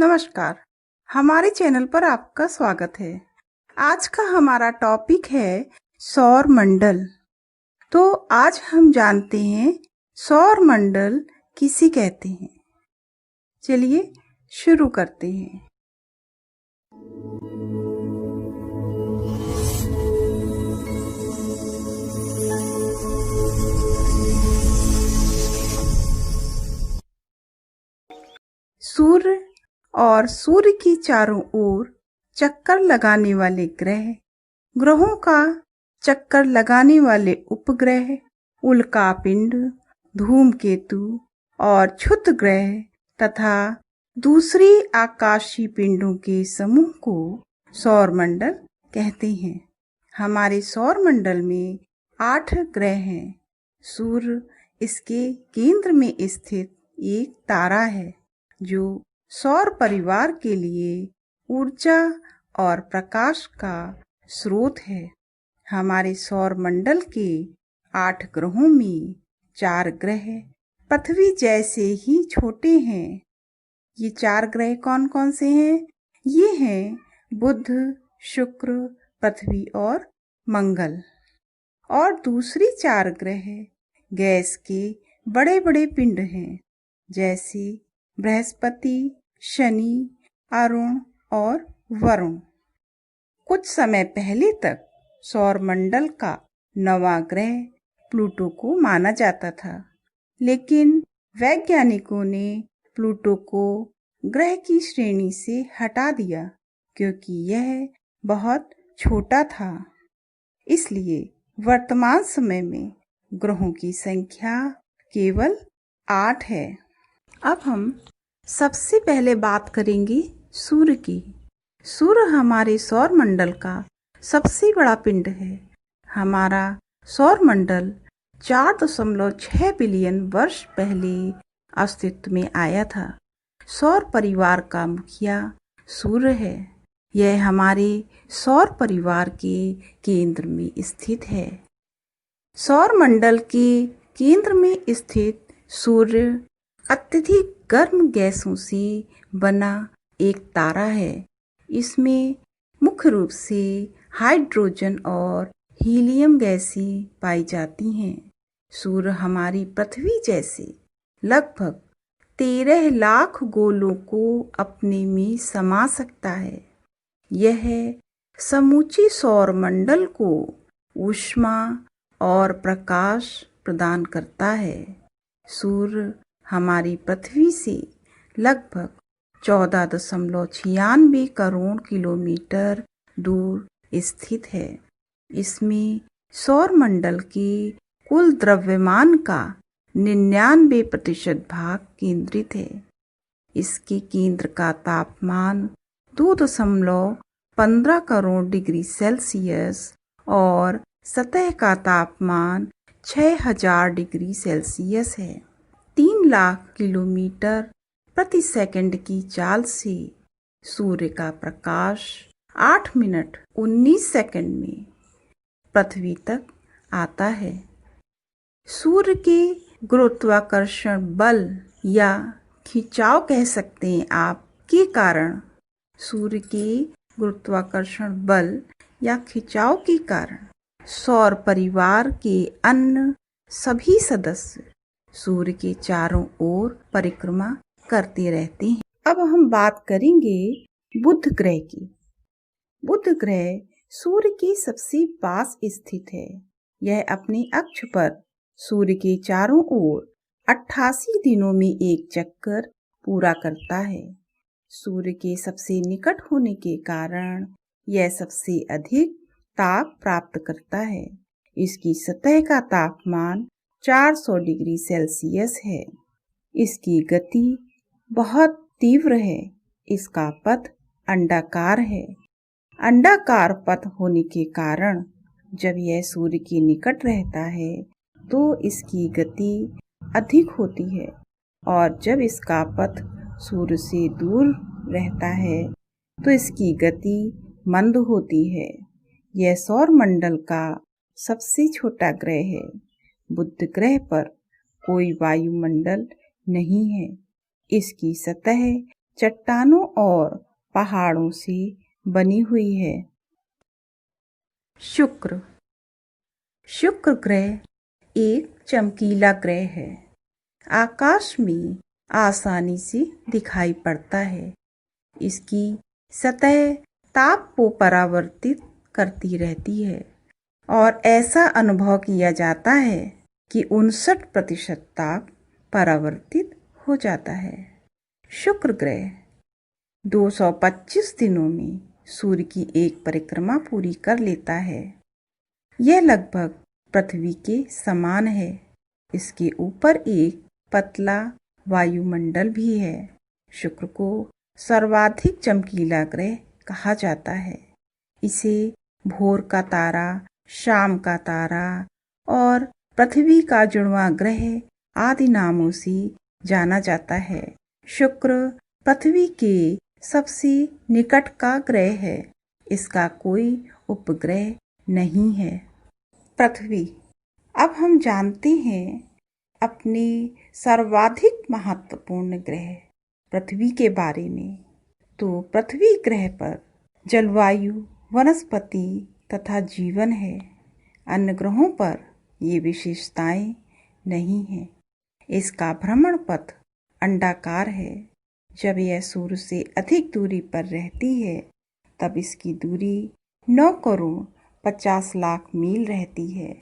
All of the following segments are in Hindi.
नमस्कार, हमारे चैनल पर आपका स्वागत है। आज का हमारा टॉपिक है सौर मंडल। तो आज हम जानते हैं सौर मंडल किसे कहते हैं। चलिए शुरू करते हैं। सूर्य और सूर्य की चारों ओर चक्कर लगाने वाले ग्रहों का चक्कर लगाने वाले उपग्रह, उल्कापिंड, धूमकेतु और क्षुद्र ग्रह तथा दूसरी आकाशीय पिंडों के समूह को सौरमंडल कहते हैं। हमारे सौरमंडल में 8 ग्रह हैं। सूर्य इसके केंद्र में स्थित एक तारा है जो सौर परिवार के लिए ऊर्जा और प्रकाश का स्रोत है। हमारे सौर मंडल के 8 ग्रहों में 4 ग्रह पृथ्वी जैसे ही छोटे हैं। ये 4 ग्रह कौन कौन से हैं? ये हैं बुध, शुक्र, पृथ्वी और मंगल। और दूसरी 4 ग्रह गैस के बड़े बड़े पिंड हैं, जैसे बृहस्पति, शनि, अरुण और वरुण। कुछ समय पहले तक सौरमंडल का 9वां ग्रह प्लूटो को माना जाता था, लेकिन वैज्ञानिकों ने प्लूटो को ग्रह की श्रेणी से हटा दिया क्योंकि यह बहुत छोटा था। इसलिए वर्तमान समय में ग्रहों की संख्या केवल 8 है। अब हम सबसे पहले बात करेंगे सूर्य की। सूर्य हमारे सौर मंडल का सबसे बड़ा पिंड है। हमारा सौर मंडल 4.6 बिलियन वर्ष पहले अस्तित्व में आया था। सौर परिवार का मुखिया सूर्य है। यह हमारे सौर परिवार के केंद्र में स्थित है। सौर मंडल के केंद्र में स्थित सूर्य अत्यधिक गर्म गैसों से बना एक तारा है। इसमें मुख्य रूप से हाइड्रोजन और हीलियम गैसें पाई जाती हैं। सूर्य हमारी पृथ्वी जैसे लगभग 13 लाख गोलों को अपने में समा सकता है। यह समूचे सौर मंडल को ऊष्मा और प्रकाश प्रदान करता है। सूर्य हमारी पृथ्वी से लगभग 14.96 करोड़ किलोमीटर दूर स्थित है। इसमें सौर मंडल के कुल द्रव्यमान का 99% भाग केंद्रित है। इसके केंद्र का तापमान 2.15 करोड़ डिग्री सेल्सियस और सतह का तापमान 6000 डिग्री सेल्सियस है। 3 लाख किलोमीटर प्रति सेकंड की चाल से सूर्य का प्रकाश 8 मिनट 19 सेकंड में पृथ्वी तक आता है। सूर्य के गुरुत्वाकर्षण बल या खिंचाव कह सकते हैं आप के कारण सूर्य के गुरुत्वाकर्षण बल या खिंचाव के कारण सौर परिवार के अन्य सभी सदस्य सूर्य के चारों ओर परिक्रमा करते रहते हैं। अब हम बात करेंगे बुध ग्रह की। बुध ग्रह सूर्य के सबसे पास स्थित है। यह अपने अक्ष पर सूर्य के चारों ओर 88 दिनों में एक चक्कर पूरा करता है। सूर्य के सबसे निकट होने के कारण यह सबसे अधिक ताप प्राप्त करता है। इसकी सतह का तापमान 400 डिग्री सेल्सियस है। इसकी गति बहुत तीव्र है। इसका पथ अंडाकार है। अंडाकार पथ होने के कारण जब यह सूर्य के निकट रहता है तो इसकी गति अधिक होती है, और जब इसका पथ सूर्य से दूर रहता है तो इसकी गति मंद होती है। यह सौर मंडल का सबसे छोटा ग्रह है। बुध ग्रह पर कोई वायुमंडल नहीं है। इसकी सतह चट्टानों और पहाड़ों से बनी हुई है। शुक्र। शुक्र ग्रह एक चमकीला ग्रह है। आकाश में आसानी से दिखाई पड़ता है। इसकी सतह ताप को परावर्तित करती रहती है और ऐसा अनुभव किया जाता है कि 59% ताप परावर्तित हो जाता है। शुक्र ग्रह 225 दिनों में सूर्य की एक परिक्रमा पूरी कर लेता है। यह लगभग पृथ्वी के समान है। इसके ऊपर एक पतला वायुमंडल भी है। शुक्र को सर्वाधिक चमकीला ग्रह कहा जाता है। इसे भोर का तारा, शाम का तारा और पृथ्वी का जुड़वां ग्रह आदि नामों से जाना जाता है। शुक्र पृथ्वी के सबसे निकट का ग्रह है। इसका कोई उपग्रह नहीं है। पृथ्वी। अब हम जानते हैं अपने सर्वाधिक महत्वपूर्ण ग्रह पृथ्वी के बारे में। तो पृथ्वी ग्रह पर जलवायु, वनस्पति तथा जीवन है। अन्य ग्रहों पर ये विशेषताएं नहीं हैं। इसका भ्रमण पथ अंडाकार है। जब यह सूर्य से अधिक दूरी पर रहती है तब इसकी दूरी 9 करोड़ 50 लाख मील रहती है।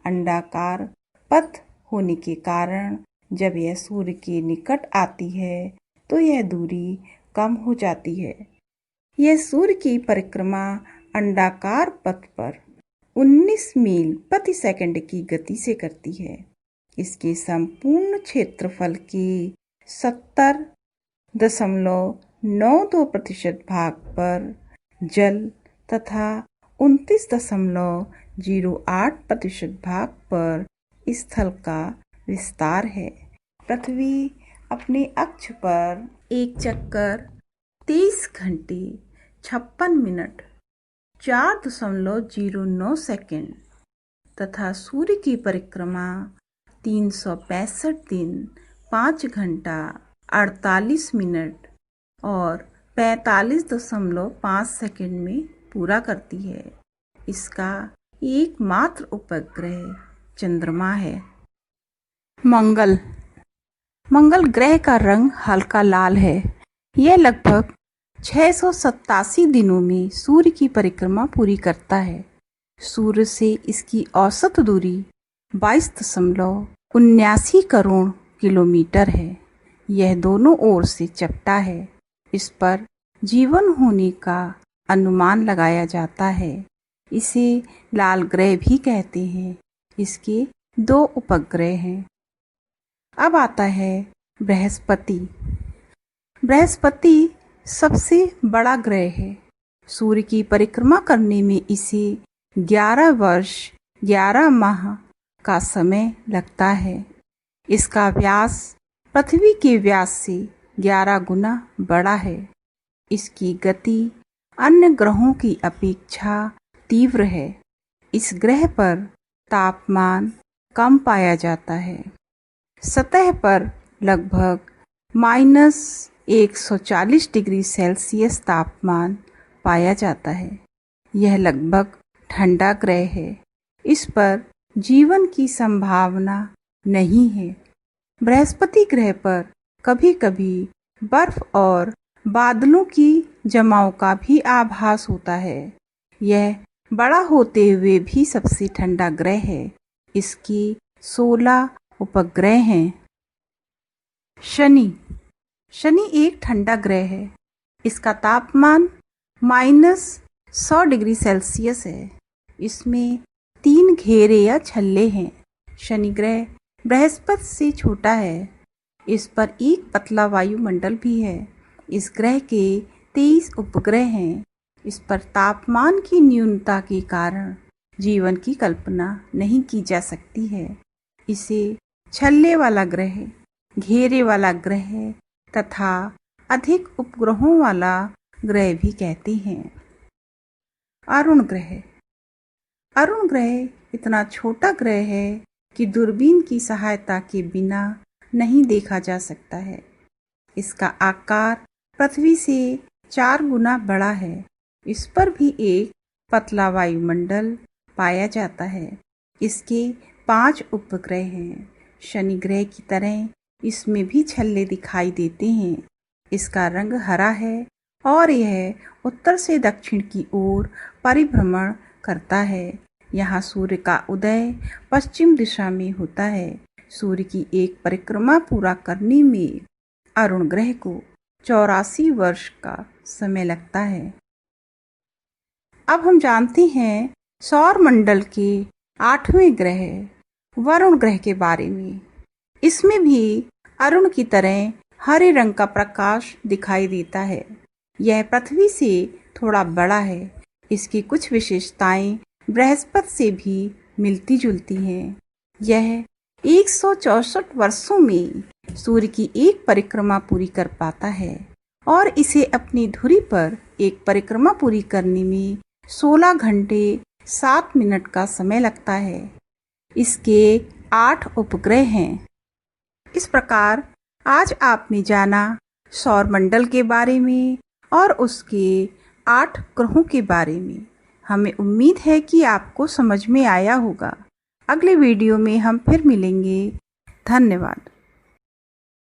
अंडाकार पथ होने के कारण जब यह सूर्य के निकट आती है तो यह दूरी कम हो जाती है। यह सूर्य की परिक्रमा अंडाकार पथ पर 19 मील प्रति सेकंड की गति से करती है। इसके संपूर्ण क्षेत्रफल के 70.92% भाग पर जल तथा 29.08% भाग पर स्थल का विस्तार है। पृथ्वी अपने अक्ष पर एक चक्कर 23 घंटे 56 मिनट 4.09 सेकंड तथा सूर्य की परिक्रमा 365 दिन 5 घंटा 48 मिनट और 45.5 सेकंड में पूरा करती है। इसका एकमात्र उपग्रह चंद्रमा है। मंगल। मंगल ग्रह का रंग हल्का लाल है। यह लगभग 687 दिनों में सूर्य की परिक्रमा पूरी करता है। सूर्य से इसकी औसत दूरी 22.79 करोड़ किलोमीटर है। यह दोनों ओर से चपटा है। इस पर जीवन होने का अनुमान लगाया जाता है। इसे लाल ग्रह भी कहते हैं। इसके 2 उपग्रह हैं। अब आता है बृहस्पति। बृहस्पति सबसे बड़ा ग्रह है। सूर्य की परिक्रमा करने में इसे 11 वर्ष 11 माह का समय लगता है। इसका व्यास पृथ्वी के व्यास से 11 गुना बड़ा है। इसकी गति अन्य ग्रहों की अपेक्षा तीव्र है। इस ग्रह पर तापमान कम पाया जाता है। सतह पर लगभग -140 डिग्री सेल्सियस तापमान पाया जाता है। यह लगभग ठंडा ग्रह है। इस पर जीवन की संभावना नहीं है। बृहस्पति ग्रह पर कभी-कभी बर्फ और बादलों की जमाव का भी आभास होता है। यह बड़ा होते हुए भी सबसे ठंडा ग्रह है। इसके 16 उपग्रह हैं। शनि। शनि एक ठंडा ग्रह है। इसका तापमान -100 डिग्री सेल्सियस है। इसमें 3 घेरे या छल्ले हैं। शनि ग्रह बृहस्पति से छोटा है। इस पर एक पतला वायुमंडल भी है। इस ग्रह के 23 उपग्रह हैं। इस पर तापमान की न्यूनता के कारण जीवन की कल्पना नहीं की जा सकती है। इसे छल्ले वाला ग्रह, घेरे वाला ग्रह तथा अधिक उपग्रहों वाला ग्रह भी कहते हैं। अरुण ग्रह। अरुण ग्रह इतना छोटा ग्रह है कि दूरबीन की सहायता के बिना नहीं देखा जा सकता है। इसका आकार पृथ्वी से 4 गुना बड़ा है। इस पर भी एक पतला वायुमंडल पाया जाता है। इसके 5 उपग्रह हैं। शनि ग्रह की तरह इसमें भी छल्ले दिखाई देते हैं। इसका रंग हरा है और यह उत्तर से दक्षिण की ओर परिभ्रमण करता है। यहाँ सूर्य का उदय पश्चिम दिशा में होता है। सूर्य की एक परिक्रमा पूरा करने में अरुण ग्रह को 84 वर्ष का समय लगता है। अब हम जानते हैं सौर मंडल के 8वें ग्रह वरुण ग्रह के बारे में। इसमें भी अरुण की तरह हरे रंग का प्रकाश दिखाई देता है। यह पृथ्वी से थोड़ा बड़ा है। इसकी कुछ विशेषताएं बृहस्पति से भी मिलती जुलती हैं। यह 164 वर्षों में सूर्य की एक परिक्रमा पूरी कर पाता है और इसे अपनी धुरी पर एक परिक्रमा पूरी करने में 16 घंटे 7 मिनट का समय लगता है। इसके 8 उपग्रह हैं। इस प्रकार आज आपने जाना सौर मंडल के बारे में और उसके 8 ग्रहों के बारे में। हमें उम्मीद है कि आपको समझ में आया होगा। अगले वीडियो में हम फिर मिलेंगे। धन्यवाद।